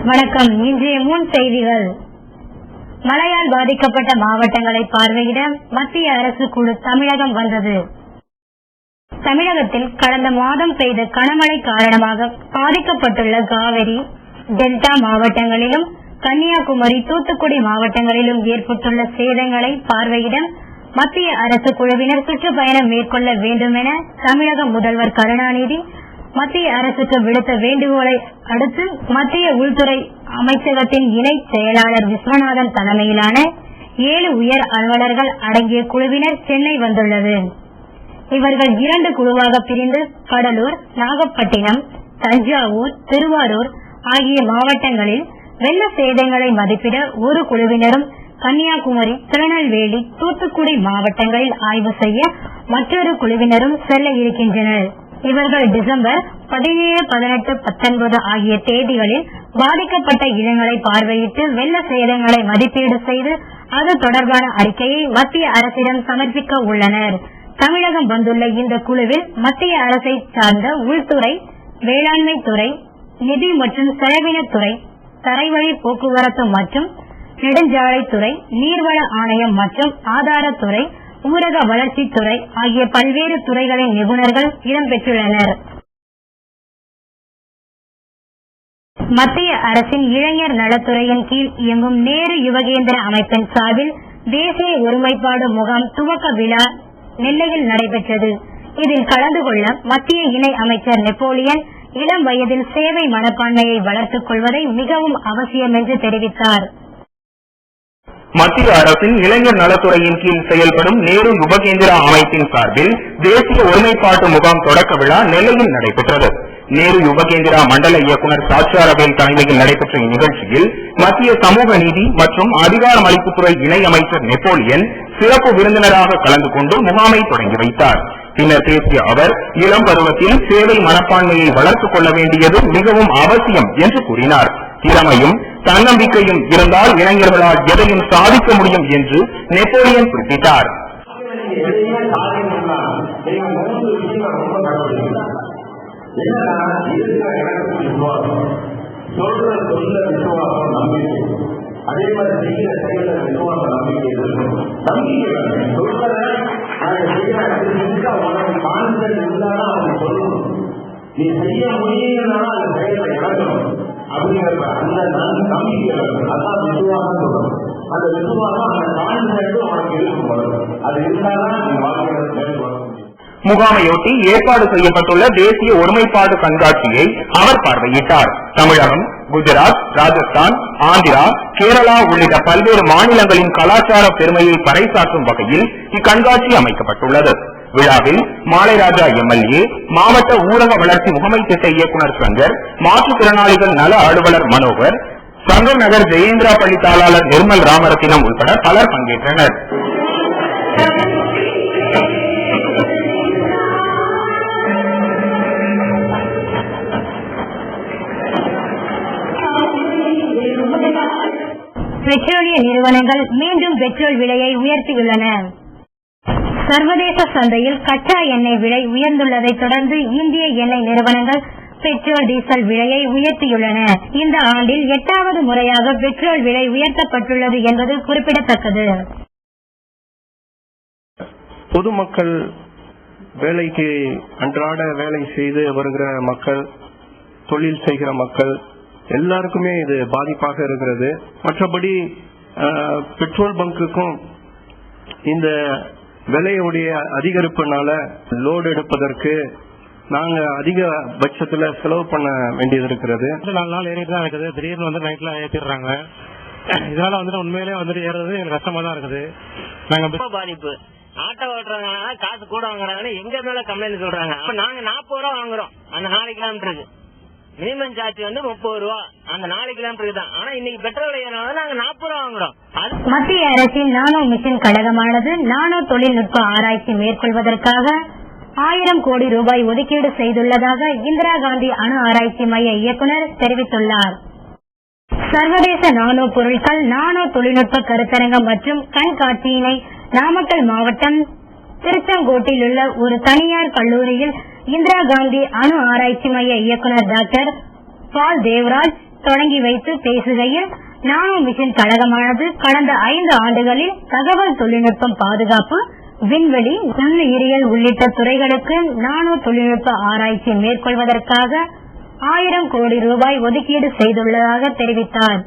வணக்கம். இன்றைய முன் செய்திகள். மழையால் பாதிக்கப்பட்ட மாவட்டங்களை பார்வையிட மத்திய அரசு குழு தமிழகம் வந்தது. தமிழகத்தில் கடந்த மாதம் பெய்த கனமழை காரணமாக பாதிக்கப்பட்டுள்ள காவிரி டெல்டா மாவட்டங்களிலும் கன்னியாகுமரி தூத்துக்குடி மாவட்டங்களிலும் ஏற்பட்டுள்ள சேதங்களை பார்வையிட மத்திய அரசு குழுவினர் சுற்றுப்பயணம் மேற்கொள்ள வேண்டும் என தமிழக முதல்வர் கருணாநிதி மத்திய அரசுக்கு விடுத்த வேண்டுகோளை அடுத்து மத்திய உள்துறை அமைச்சகத்தின் இணை செயலாளர் விஸ்வநாதன் தலைமையிலான 7 உயர் அலுவலர்கள் அடங்கிய குழுவினர் சென்னை வந்துள்ளது. இவர்கள் 2 குழுவாக பிரிந்து கடலூர், நாகப்பட்டினம், தஞ்சாவூர், திருவாரூர் ஆகிய மாவட்டங்களில் வெள்ள சேதங்களை மதிப்பிட ஒரு குழுவினரும், கன்னியாகுமரி, திருநெல்வேலி, தூத்துக்குடி மாவட்டங்களில் ஆய்வு செய்ய மற்றொரு குழுவினரும் செல்ல இருக்கின்றனர். இவர்கள் டிசம்பர் 17, 18, 19 ஆகிய தேதிகளில் பாதிக்கப்பட்ட இடங்களை பார்வையிட்டு வெள்ள சேதங்களை மதிப்பீடு செய்து அது தொடர்பான அறிக்கையை மத்திய அரசிடம் சமர்ப்பிக்க உள்ளனர். தமிழகம் வந்துள்ள இந்த குழுவில் மத்திய அரசை சார்ந்த உள்துறை, வேளாண்மை துறை, நிதி மற்றும் செலவினத்துறை, தரைவழி போக்குவரத்து மற்றும் நெடுஞ்சாலைத்துறை, நீர்வள ஆணையம் மற்றும் ஆதாரத்துறை, ஊரக வளர்ச்சித்துறை ஆகிய பல்வேறு துறைகளின் நிபுணர்கள் இடம்பெற்றுள்ளனர். மத்திய அரசின் இளைஞர் நலத்துறையின் கீழ் இயங்கும் நேரு யுவகேந்திர அமைப்பின் சார்பில் தேசிய ஒருமைப்பாடு முகாம் துவக்க விழா நெல்லையில் நடைபெற்றது. இதில் கலந்து கொள்ள மத்திய இணை அமைச்சர் நெப்போலியன் இளம் வயதில் சேவை மனப்பான்மையை வளர்த்துக் கொள்வதை மிகவும் அவசியம் என்று தெரிவித்தார். மத்திய அரசின் இளைஞர் நலத்துறையின் கீழ் செயல்படும் நேரு யுவகேந்திரா அமைப்பின் சார்பில் தேசிய ஒருமைப்பாட்டு முகாம் தொடக்க விழா நெல்லையில் நடைபெற்றது. நேரு யுவகேந்திரா மண்டல இயக்குநர் சாட்சாரவேல் தலைமையில் நடைபெற்ற இந்நிகழ்ச்சியில் மத்திய சமூக நீதி மற்றும் அதிகாரமளிப்புத்துறை இணை அமைச்சர் நெப்போலியன் சிறப்பு விருந்தினராக கலந்து கொண்டு முகாமை தொடங்கி வைத்தார். பின்னர் பேசிய அவர், இளம் பருவத்தில் சேவை மனப்பான்மையை வளர்த்துக் கொள்ள வேண்டியது மிகவும் அவசியம் என்று கூறினார். திறமையும் தன்னம்பிக்கையும் இருந்தால் இளைஞர்களால் எதையும் சாதிக்க முடியும் என்று நெப்போலியன் குறிப்பிட்டார். அதே மாதிரி விசுவாசம் நம்பிக்கை கான்பிடன்ஸ் இருந்தாலும் அவங்க சொல்லணும், நீ செய்ய முடியும்னாலும் அந்த செயலை இழக்கணும் அப்படிங்கிற அந்த நம்பிக்கை அதான் விசுவாசம் சொல்லணும். அந்த விசுவாசம் அந்த கான்பிடன்ஸும் அவனுக்கு இருக்கும். அது இருந்தால்தான் நீ வாழ்க்கையில செயல்பட முடியும். முகாமையொட்டி ஏற்பாடு செய்யப்பட்டுள்ள தேசிய ஒருமைப்பாடு கண்காட்சியை அவர் பார்வையிட்டார். தமிழகம், குஜராத், ராஜஸ்தான், ஆந்திரா, கேரளா உள்ளிட்ட பல்வேறு மாநிலங்களின் கலாச்சார பெருமையை பறைசாற்றும் வகையில் இக்கண்காட்சி அமைக்கப்பட்டுள்ளது. விழாவில் மாலைராஜா எம்எல்ஏ, மாவட்ட ஊரக வளர்ச்சி முகமை திட்ட இயக்குநர் சங்கர், மாற்றுத்திறனாளிகள் நல அலுவலர் மனோகர், சங்கர் நகர் ஜெயேந்திரா பள்ளி தாளாளர் நிர்மல் ராமரத்தினம் உட்பட பலர் பங்கேற்றனர். பெட்ரோலிய நிறுவனங்கள் மீண்டும் பெட்ரோல் விலையை உயர்த்தியுள்ளன. சர்வதேச சந்தையில் கச்சா எண்ணெய் விலை உயர்ந்துள்ளதை தொடர்ந்து இந்திய எண்ணெய் நிறுவனங்கள் பெட்ரோல், டீசல் விலையை உயர்த்தியுள்ளன. இந்த ஆண்டில் 8வது முறையாக பெட்ரோல் விலை உயர்த்தப்பட்டுள்ளது என்பது குறிப்பிடத்தக்கது. பொதுமக்கள், வேலைக்கு அன்றாட வேலை செய்து வருகிற மக்கள், தொழில் செய்கிற மக்கள் எல்லாருக்குமே இது பாதிப்பாக இருக்கிறது. மற்றபடி பெட்ரோல் பங்குக்கும் இந்த விலையுடைய அதிகரிப்புனால லோடு எடுப்பதற்கு நாங்க அதிக பட்சத்துல செலவு பண்ண வேண்டியது இருக்கிறது. 4 நாள் ஏறிட்டு தான் இருக்குது. திடீர்னு நைட்ல ஏற்றிடுறாங்க. இதனால உண்மையிலே ஏறது எனக்கு கஷ்டமா தான் இருக்குது. நாங்க பாதிப்பு ஆட்டோ ஓட்டுறாங்க, காசு கூட வாங்குறாங்க, எங்க மேல கம்ப்ளைண்ட் சொல்றாங்க. நாங்க 40 ரூபா வாங்குறோம் அந்த 4 கிலோமீட்டருக்கு. மினிமம் சார்ஜ் 30 ரூபா அந்த 4 கிலோமீட்டருக்கு தான். ஆனா இன்னைக்கு பெட்ரோல் நாங்க 40 ரூபா வாங்குறோம். மத்திய அரசின் நானோ மிஷன் கழகமானது நானோ தொழில்நுட்ப ஆராய்ச்சி மேற்கொள்வதற்காக 1000 கோடி ரூபாய் ஒதுக்கீடு செய்துள்ளதாக இந்திரா காந்தி அணு ஆராய்ச்சி மைய இயக்குநர் தெரிவித்துள்ளார். சர்வதேச நானோ பொருட்கள், நானோ தொழில்நுட்ப கருத்தரங்கம் மற்றும் கண்காட்சியினை நாமக்கல் மாவட்டம் திருச்செங்கோட்டில் உள்ள ஒரு தனியார் கல்லூரியில் இந்திரா காந்தி அணு ஆராய்ச்சி மைய இயக்குநர் டாக்டர் பால் தேவராஜ் தொடங்கி வைத்து பேசுகையில், நானோ மிஷன் கழகமானது கடந்த 5 ஆண்டுகளில் தகவல் தொழில்நுட்பம் பாதுகாப்பு, விண்வெளி, நுண்ணுயிரியல் உள்ளிட்ட துறைகளுக்கு நானோ தொழில்நுட்ப ஆராய்ச்சி மேற்கொள்வதற்காக 1000 கோடி ரூபாய் ஒதுக்கீடு செய்துள்ளதாக தெரிவித்தார்.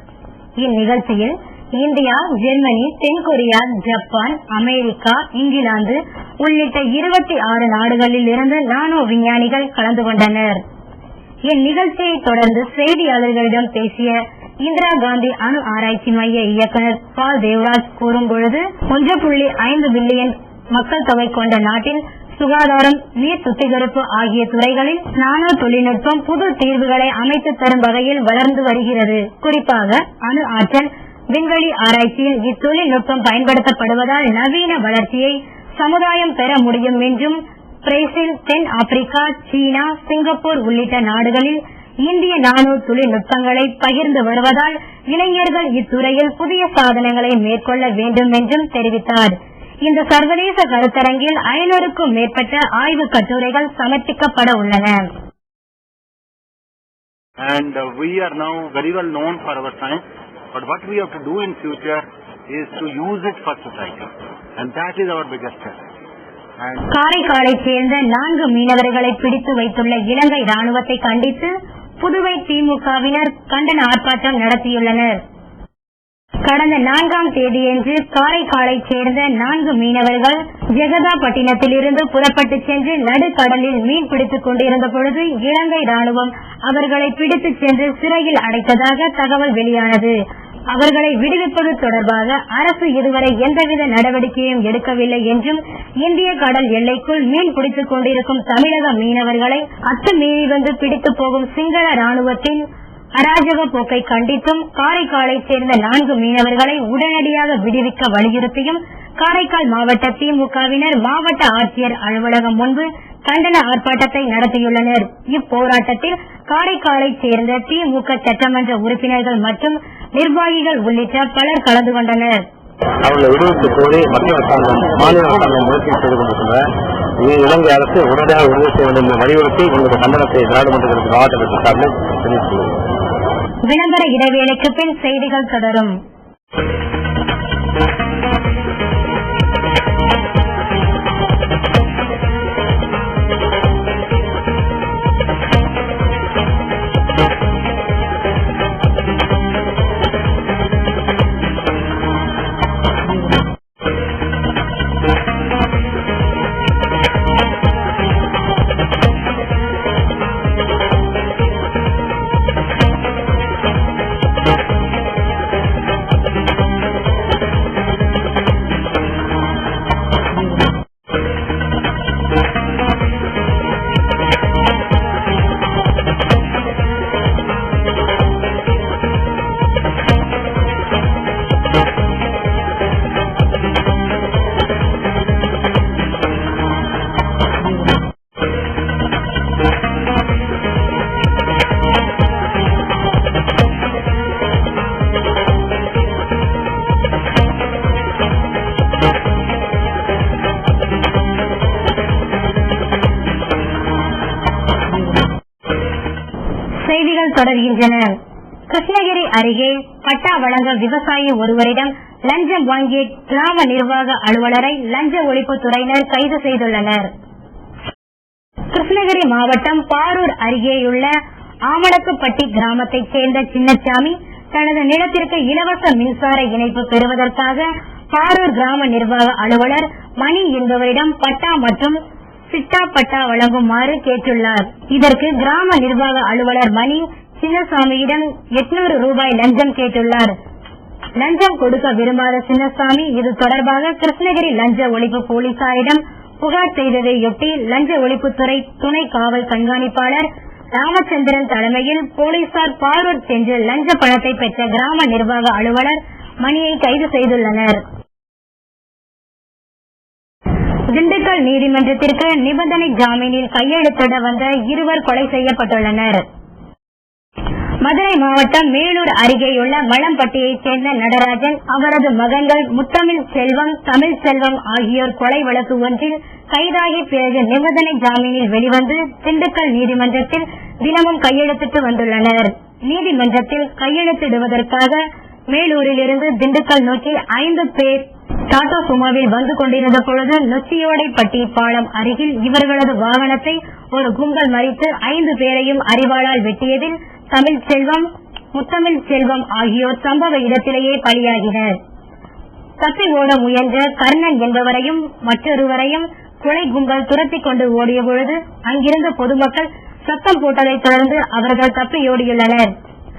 இந்நிகழ்ச்சியில் இந்தியா, ஜெர்மனி, தென்கொரியா, ஜப்பான், அமெரிக்கா, இங்கிலாந்து உள்ளிட்ட 26 நாடுகளில் இருந்து நானோ விஞ்ஞானிகள் கலந்து கொண்டனர். இந்நிகழ்ச்சியை தொடர்ந்து செய்தியாளர்களிடம் பேசிய இந்திரா காந்தி அணு ஆராய்ச்சி மைய இயக்குநர் பால் தேவராஜ் கூறும்பொழுது, 1.5 பில்லியன் மக்கள் தொகை கொண்ட நாட்டில் சுகாதாரம், நீர் சுத்திகரிப்பு ஆகிய துறைகளில் நானோ தொழில்நுட்பம் புது தீர்வுகளை அமைத்து தரும் வகையில் வளர்ந்து வருகிறது. குறிப்பாக அணு ஆற்றல், விண்வெளி ஆராய்ச்சியில் இத்தொழில்நுட்பம் பயன்படுத்தப்படுவதால் நவீன வளர்ச்சியை சமுதாயம் பெற முடியும் என்றும், பிரேசில், தென் ஆப்பிரிக்கா, சீனா, சிங்கப்பூர் உள்ளிட்ட நாடுகளில் இந்திய நானோ தொழில்நுட்பங்களை பகிர்ந்து வருவதால் இளைஞர்கள் இத்துறையில் புதிய சாதனைகளை மேற்கொள்ள வேண்டும் என்றும் தெரிவித்தார். இந்த சர்வதேச கருத்தரங்கில் 500க்கும் மேற்பட்ட ஆய்வு கட்டுரைகள் சமர்ப்பிக்கப்பட உள்ளன. And we are now very well known for our science, but what we have to do in future is to use it for society, and that is our biggest challenge. காரைக்காலை சேர்ந்த 4 மீனவர்களை பிடித்து வைத்துள்ள இலங்கை ராணுவத்தை கண்டித்து புதுவை திமுகவினர் கண்டன ஆர்ப்பாட்டம் நடத்தியுள்ளனர். கடந்த 4ஆம் தேதியன்று காரைக்காலை சேர்ந்த 4 மீனவர்கள் ஜெகதாப்பட்டினத்திலிருந்து புறப்பட்டு சென்று நடுக்கடலில் மீன் பிடித்துக் கொண்டிருந்த பொழுது இலங்கை ராணுவம் அவர்களை பிடித்துச் சென்று சிறையில் அடைத்ததாக தகவல் வெளியானது. அவர்களை விடுவிப்பது தொடர்பாக அரசு இதுவரை எந்தவித நடவடிக்கையும் எடுக்கவில்லை என்றும், இந்திய கடல் எல்லைக்குள் மீன் பிடித்துக் கொண்டிருக்கும் தமிழக மீனவர்களை அத்துமீறி வந்து பிடித்து போகும் சிங்கள ராணுவத்தின் அராஜக போக்கை கண்டித்தும், காரைக்காலை சேர்ந்த 4 மீனவர்களை உடனடியாக விடுவிக்க வலியுறுத்தியும் காரைக்கால் மாவட்ட திமுகவினர் மாவட்ட ஆட்சியர் அலுவலகம் முன்பு கண்டன ஆர்ப்பாட்டத்தை நடத்தியுள்ளனர். இப்போராட்டத்தில் காரைக்காலை சேர்ந்த திமுக சட்டமன்ற உறுப்பினர்கள் மற்றும் நிர்வாகிகள் உள்ளிட்ட பலர் கலந்து கொண்டனர். அவர்களை விடுவித்து கோரி மத்திய அரசாங்கம், மாநில அரசாங்கம் முயற்சி செய்து கொண்டிருக்கின்ற இலங்கை அரசு உடனடியாக விடுதலை செய்ய வேண்டும் என்று வலியுறுத்தி எங்களுடைய கண்டனத்தை நாடாளுமன்றத்திற்கு மாவட்ட கட்சி சார்பில் தெரிவித்துள்ளது. விளம்பர இடைவேளைக்கு பின் செய்திகள் தொடரும். செய்திகள் தொடர்கின்றன. கிருஷ்ணகிரி அருகே பட்டா வழங்க விவசாயி ஒருவரிடம் லஞ்சம் வாங்கிய கிராம நிர்வாக அலுவலரை லஞ்ச ஒழிப்புத்துறையினர் கைது செய்துள்ளனர். கிருஷ்ணகிரி மாவட்டம் பாரூர் அருகேயுள்ள ஆமணக்குப்பட்டி கிராமத்தைச் சேர்ந்த சின்னசாமி தனது நிலத்திற்கு இலவச மின்சார இணைப்பு பெறுவதற்காக பாரூர் கிராம நிர்வாக அலுவலர் மணி என்பவரிடம் பட்டா மற்றும் சிட்டா பட்டா வழங்குமாறு கேட்டுள்ளார். இதற்கு கிராம நிர்வாக அலுவலர் மணி சின்னசாமியிடம் 800 ரூபாய் லஞ்சம் கேட்டுள்ளார். லஞ்சம் கொடுக்க விரும்பாத சின்னசாமி இது தொடர்பாக கிருஷ்ணகிரி லஞ்ச ஒழிப்பு போலீசாரிடம் புகார் செய்ததையொட்டி லஞ்ச ஒழிப்புத்துறை துணை காவல் கண்காணிப்பாளர் ராமச்சந்திரன் தலைமையில் போலீசார் பாரூர் சென்று லஞ்ச பணத்தை பெற்ற கிராம நிர்வாக அலுவலர் மணியை கைது செய்துள்ளனர். திண்டுக்கல் நீதிமன்றத்திற்கு நிபந்தனை ஜாமீனில் கையெழுத்திட வந்த 2 கொலை செய்யப்பட்டுள்ளனர். மதுரை மாவட்டம் மேலூர் அருகேயுள்ள மலம்பட்டியைச் சேர்ந்த நடராஜன், அவரது மகன்கள் முத்தமிழ் செல்வம், தமிழ் செல்வம் ஆகியோர் கொலை வழக்கு ஒன்றில் கைதாகி பிறகு நிபந்தனை ஜாமீனில் வெளிவந்து திண்டுக்கல் நீதிமன்றத்தில் தினமும் கையெழுத்திட்டு வந்துள்ளனர். நீதிமன்றத்தில் கையெழுத்திடுவதற்காக மேலூரிலிருந்து திண்டுக்கல் நோக்கி 5 பேர் டாடா சுமோவில் வந்து கொண்டிருந்த பொழுது நொச்சியோடைப்பட்டி பாலம் அருகில் இவர்களது வாகனத்தை ஒரு கும்பல் மறித்து 5 பேரையும் அரிவாளால் வெட்டியதில் தமிழ்ச்செல்வம், முத்தமிழ் செல்வம் ஆகியோர் சம்பவ இடத்திலேயே பலியாகினர். தப்பி ஓட முயன்ற கர்ணன் என்பவரையும் மற்றொருவரையும் கொலை கும்பல் துரத்திக் கொண்டு ஓடிய பொழுது அங்கிருந்த பொதுமக்கள் சத்தம் போட்டதைத் தொடர்ந்து அவர்கள் தப்பியோடியுள்ளனர்.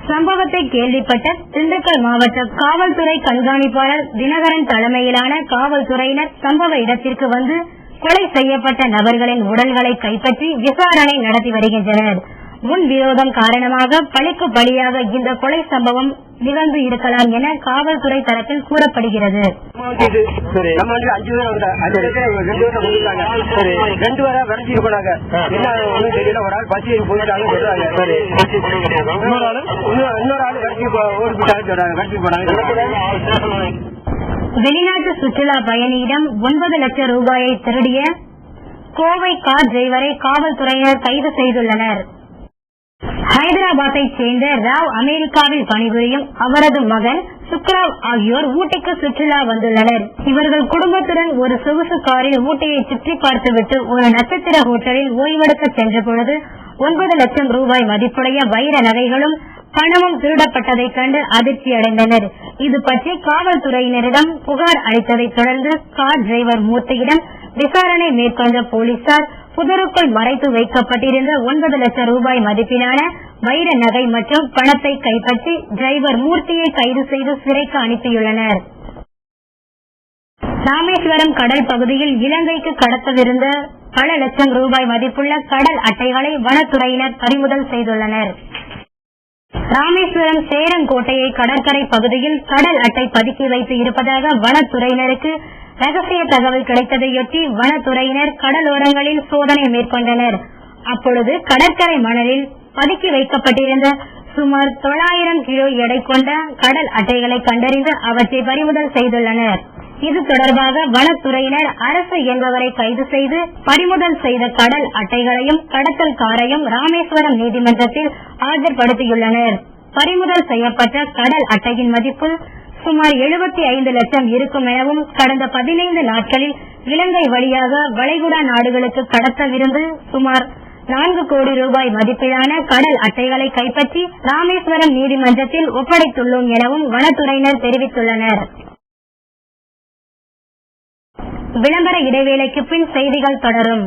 சம்பவத்தை கேள்விப்பட்ட திண்டுக்கல் மாவட்ட காவல்துறை கண்காணிப்பாளர் தினகரன் தலைமையிலான காவல்துறையினர் சம்பவ இடத்திற்கு வந்து கொலை செய்யப்பட்ட நபர்களின் உடல்களை கைப்பற்றி விசாரணை நடத்தி வருகின்றனர். முன்விரோதம் காரணமாக பழிக்கு பலியாக இந்த கொலை சம்பவம் நிகழ்ந்து இருக்கலாம் என காவல்துறை தரப்பில் கூறப்படுகிறது. வெளிநாட்டு சுற்றுலா பயணியிடம் 9 லட்சம் ரூபாயை திருடிய கோவை கார் டிரைவரை காவல்துறையினர் கைது செய்துள்ளனர். ஹைதராபாத்தை சேர்ந்த ராவ் அமெரிக்காவில் பணிபுரியும் அவரது மகன் சுக்ராவ் ஆகியோர் ஊட்டிக்கு சுற்றுலா வந்துள்ளனர். இவர்கள் குடும்பத்துடன் ஒரு சொகுசு காரில் ஊட்டியை சுற்றி பார்த்துவிட்டு ஒரு நட்சத்திர ஹோட்டலில் ஓய்வெடுக்க சென்ற பொழுது 9 லட்சம் ரூபாய் மதிப்புடைய வைர நகைகளும் பணமும் திருடப்பட்டதைக் கண்டு அதிர்ச்சி அடைந்தனர். இது பற்றி காவல்துறையினரிடம் புகார் அளித்ததைத் தொடர்ந்து கார் டிரைவர் மூர்த்தியிடம் விசாரணை மேற்கொண்ட போலீசார் புதருக்குள் மறைத்து வைக்கப்பட்டிருந்த 9 லட்சம் ரூபாய் மதிப்பிலான வைர நகை மற்றும் பணத்தை கைப்பற்றி டிரைவர் மூர்த்தியை கைது செய்து சிறைக்கு அனுப்பியுள்ளனர். ராமேஸ்வரம் கடல் பகுதியில் இலங்கைக்கு கடத்தவிருந்த பல லட்சம் ரூபாய் மதிப்புள்ள கடல் அட்டைகளை வனத்துறையினர் பறிமுதல் செய்துள்ளனர். ராமேஸ்வரம் சேரங்கோட்டையை கடற்கரை பகுதியில் கடல் அட்டை பதுக்கி வைத்து இருப்பதாக வனத்துறையினருக்கு ரகசிய தகவல் கிடைத்ததையொட்டி வனத்துறையினர் கடலோரங்களில் சோதனை மேற்கொண்டனர். அப்பொழுது கடற்கரை மணலில் பதுக்கி வைக்கப்பட்டிருந்த சுமார் 900 கிலோ எடை கொண்ட கடல் அட்டைகளை கண்டறிந்து அவற்றை பறிமுதல் செய்துள்ளனர். இது தொடர்பாக வனத்துறையினர் அரசு என்பவரை கைது செய்து பறிமுதல் செய்த கடல் அட்டைகளையும் கடத்தல்காரையும் ராமேஸ்வரம் நீதிமன்றத்தில் ஆஜர்படுத்தியுள்ளனர். பறிமுதல் செய்யப்பட்ட கடல் அட்டையின் மதிப்பு சுமார் 75 லட்சம் இருக்கும் எனவும் கடந்த 15 நாட்களில் இலங்கை வழியாக வளைகுடா நாடுகளுக்கு கடத்தவிருந்து சுமார் 4 கோடி ரூபாய் மதிப்பிலான கடல் அட்டைகளை கைப்பற்றி ராமேஸ்வரம் நீதிமன்றத்தில் ஒப்படைத்துள்ளோம் எனவும் வனத்துறையினர் தெரிவித்துள்ளனர். விளம்பர இடைவேளைக்கு பின் செய்திகள் தொடரும்.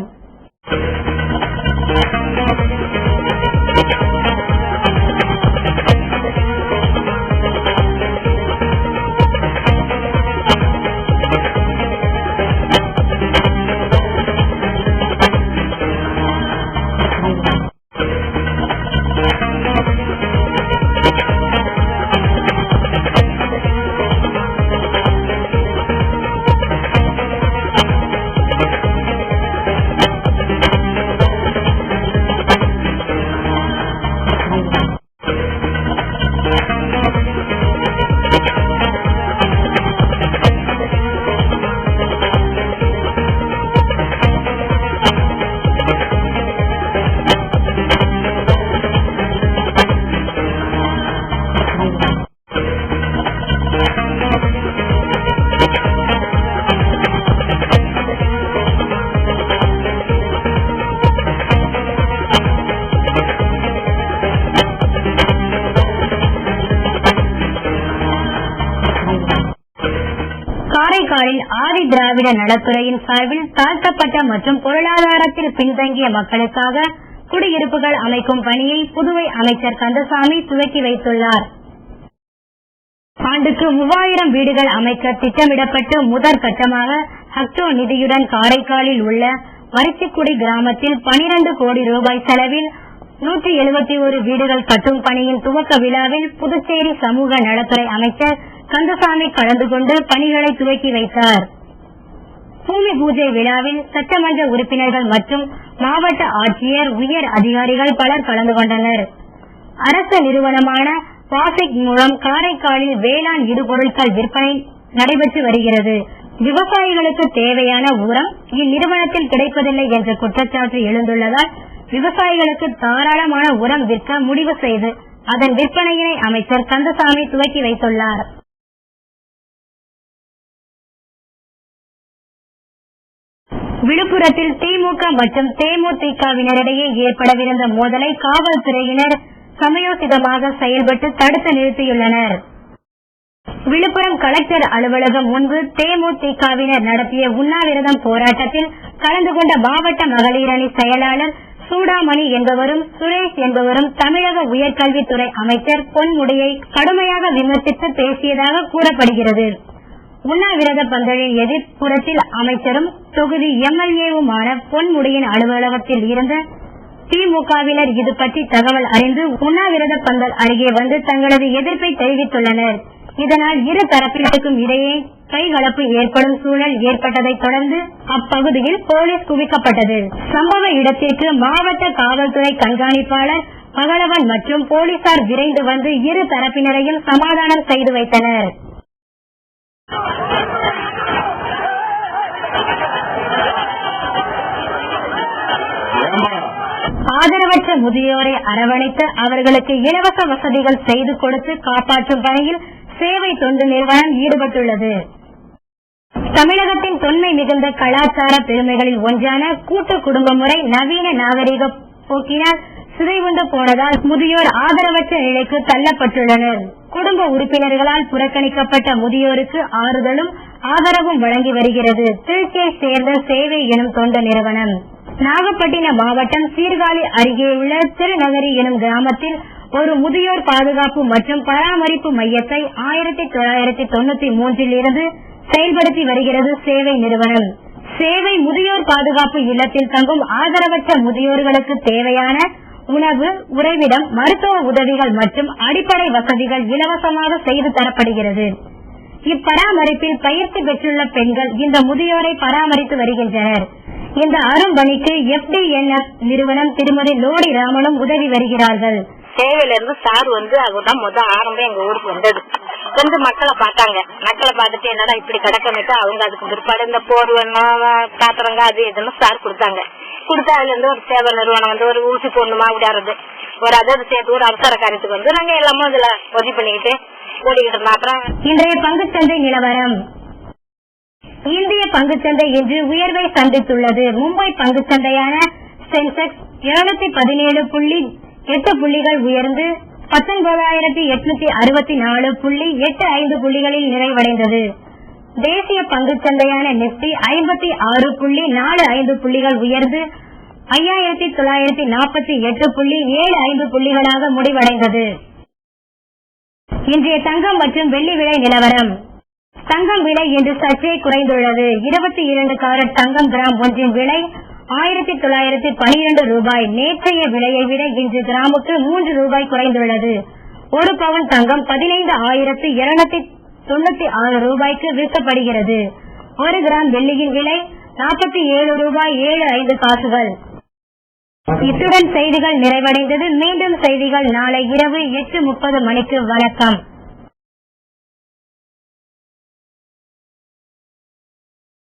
காரைக்காலில் ஆதி திராவிட நலத்துறையின் சார்பில் தாழ்த்தப்பட்ட மற்றும் பொருளாதாரத்தில் பின்தங்கிய மக்களுக்காக குடியிருப்புகள் அமைக்கும் பணியை புதுவை அமைச்சர் கந்தசாமி துவக்கி வைத்துள்ளார். ஆண்டுக்கு 3000 வீடுகள் அமைக்க திட்டமிடப்பட்டு முதற்கட்டமாக ஹக்டோ நிதியுடன் காரைக்காலில் உள்ள வரிச்சிக்குடி கிராமத்தில் 12 கோடி ரூபாய் செலவில் 171 வீடுகள் கட்டும் பணியின் துவக்க விழாவில் புதுச்சேரி சமூக நலத்துறை அமைச்சர் கந்தசாமி கலந்து கொண்டு பணிகளை துவக்கி வைத்தார். பூமி பூஜை விழாவில் சட்டமன்ற உறுப்பினர்கள் மற்றும் மாவட்ட ஆட்சியர், உயர் அதிகாரிகள் பலர் கலந்து கொண்டனர். அரசு நிறுவனமான பாசிக் மூலம் காரைக்காலில் வேளாண் இடுபொருட்கள் விற்பனை நடைபெற்று வருகிறது. விவசாயிகளுக்கு தேவையான உரம் இந்நிறுவனத்தில் கிடைப்பதில்லை என்ற குற்றச்சாட்டு எழுந்துள்ளதால் விவசாயிகளுக்கு தாராளமான உரம் விற்க முடிவு செய்து அதன் விற்பனையினை அமைச்சர் கந்தசாமி துவக்கி வைத்துள்ளார். விழுப்புரத்தில் திமுக மற்றும் தேமுதிகவினரிடையே ஏற்படவிருந்த மோதலை காவல்துறையினர் சமயோசிதமாக செயல்பட்டு தடுத்து நிறுத்தியுள்ளனர். விழுப்புரம் கலெக்டர் அலுவலகம் முன்பு தேமுதிகவினர் நடத்திய உண்ணாவிரதம் போராட்டத்தில் கலந்து கொண்ட மாவட்ட மகளிர் அணி செயலாளர் சூடாமணி என்பவரும் சுரேஷ் என்பவரும் தமிழக உயர்கல்வித்துறை அமைச்சர் பொன்முடியை கடுமையாக விமர்சித்து பேசியதாக கூறப்படுகிறது. உண்ணாவிரத பந்தலின் எதிர்ப்புறத்தில் அமைச்சரும் தொகுதி எம்எல்ஏவுமான பொன்முடியின் அலுவலகத்தில் இருந்த திமுகவினர் இது பற்றி தகவல் அறிந்து உண்ணாவிரத பந்தல் அருகே வந்து தங்களது எதிர்ப்பை தெரிவித்துள்ளனர். இதனால் இரு தரப்பினருக்கும் இடையே கைகலப்பு ஏற்படும் சூழல் ஏற்பட்டதை தொடர்ந்து அப்பகுதியில் போலீஸ் குவிக்கப்பட்டது. சம்பவ இடத்திற்கு மாவட்ட காவல்துறை கண்காணிப்பாளர் பகலவன் மற்றும் போலீசார் விரைந்து வந்து இரு தரப்பினரையும் சமாதானம் செய்து வைத்தனர். ஆதரவற்ற முதியோரை அரவணைத்து அவர்களுக்கு இலவச வசதிகள் செய்து கொடுத்து காப்பாற்றும் பணியில் சேவை தொண்டு நிறுவனம் ஈடுபட்டுள்ளது. தமிழகத்தின் தொன்மை மிகுந்த கலாச்சார பெருமைகளில் ஒன்றான கூட்டு குடும்ப முறை நவீன நாகரிக போக்கினால் சிதைவுண்டு போனதால் முதியோர் ஆதரவற்ற நிலைக்கு தள்ளப்பட்டுள்ளனர். குடும்ப உறுப்பினர்களால் புறக்கணிக்கப்பட்ட முதியோருக்கு ஆறுதலும் ஆதரவும் வழங்கி வருகிறது திருச்சியை சேர்ந்த சேவை எனும் தொண்டு நிறுவனம். நாகப்பட்டினம் மாவட்டம் சீர்காழி அருகே உள்ள திருநகரி எனும் கிராமத்தில் ஒரு முதியோர் பாதுகாப்பு மற்றும் பராமரிப்பு மையத்தை 1993 இருந்து செயல்படுத்தி வருகிறது சேவை நிறுவனம். சேவை முதியோர் பாதுகாப்பு இல்லத்தில் தங்கும் ஆதரவற்ற முதியோர்களுக்கு தேவையான உணவு, உறைவிடம், மருத்துவ உதவிகள் மற்றும் அடிப்படை வசதிகள் இலவசமாக செய்து தரப்படுகிறது. இப்பராமரிப்பில் பயிற்சி பெற்றுள்ள பெண்கள் இந்த முதியோரை பராமரித்து வருகின்றனர். இந்த அரும்பணிக்கு FDNF நிறுவனம் திருமதி லோடி ராமனும் உதவி வருகிறார்கள். சேவையில இருந்து சார் வந்து அதுதான் முதல் ஆரம்பம் எங்க ஊருக்கு வந்தது. வந்து மக்களை பார்த்தாங்க. மக்களை பார்த்துட்டு என்னடா இப்படி கிடக்கணுட்டு அவங்க அதுக்கு பிற்பாடு இந்த போர்வெண்ணம் பாத்திரங்க அது இதுன்னு சார் கொடுத்தாங்க. கொடுத்தா அதுல இருந்து ஒரு சேவை நிறுவனம் வந்து ஒரு ஊசி போடணுமா விடாறது ஒரு அதை சேர்த்து ஒரு அவசர காரியத்துக்கு வந்து நாங்க எல்லாமே இதுல உதவி பண்ணிக்கிட்டு ஓடிக்கிட்டு இருந்தோம். அப்புறம் இன்றைய பங்குச்சந்தை நிலவரம். இந்திய பங்குச்சந்தை இன்று உயர்வை சந்தித்துள்ளது. மும்பை பங்குச்சந்தையான சென்செக்ஸ் 717.8 புள்ளிகள் உயர்ந்து 19,864.85 புள்ளிகளில் நிறைவடைந்தது. தேசிய பங்குச்சந்தையான நிப்டி 56.45 புள்ளிகள் உயர்ந்து 5,948.75 புள்ளிகளாக முடிவடைந்தது. இன்றைய தங்கம் மற்றும் வெள்ளி விலை நிலவரம். தங்கம் விலை இன்று சற்றே குறைந்துள்ளது. 22 கேரட் தங்கம் கிராம் ஒன்றின் விலை 1912 ரூபாய். நேற்றைய விலையை விட இன்று கிராமுக்கு 3 ரூபாய் குறைந்துள்ளது. ஒரு பவுன் தங்கம் 15,296 ரூபாய்க்கு விற்கப்படுகிறது. 1 கிராம் வெள்ளியின் விலை 47 ரூபாய் 75 காசுகள். இத்துடன் செய்திகள் நிறைவடைந்தது. மீண்டும் செய்திகள் நாளை இரவு 8:30 மணிக்கு. வணக்கம்.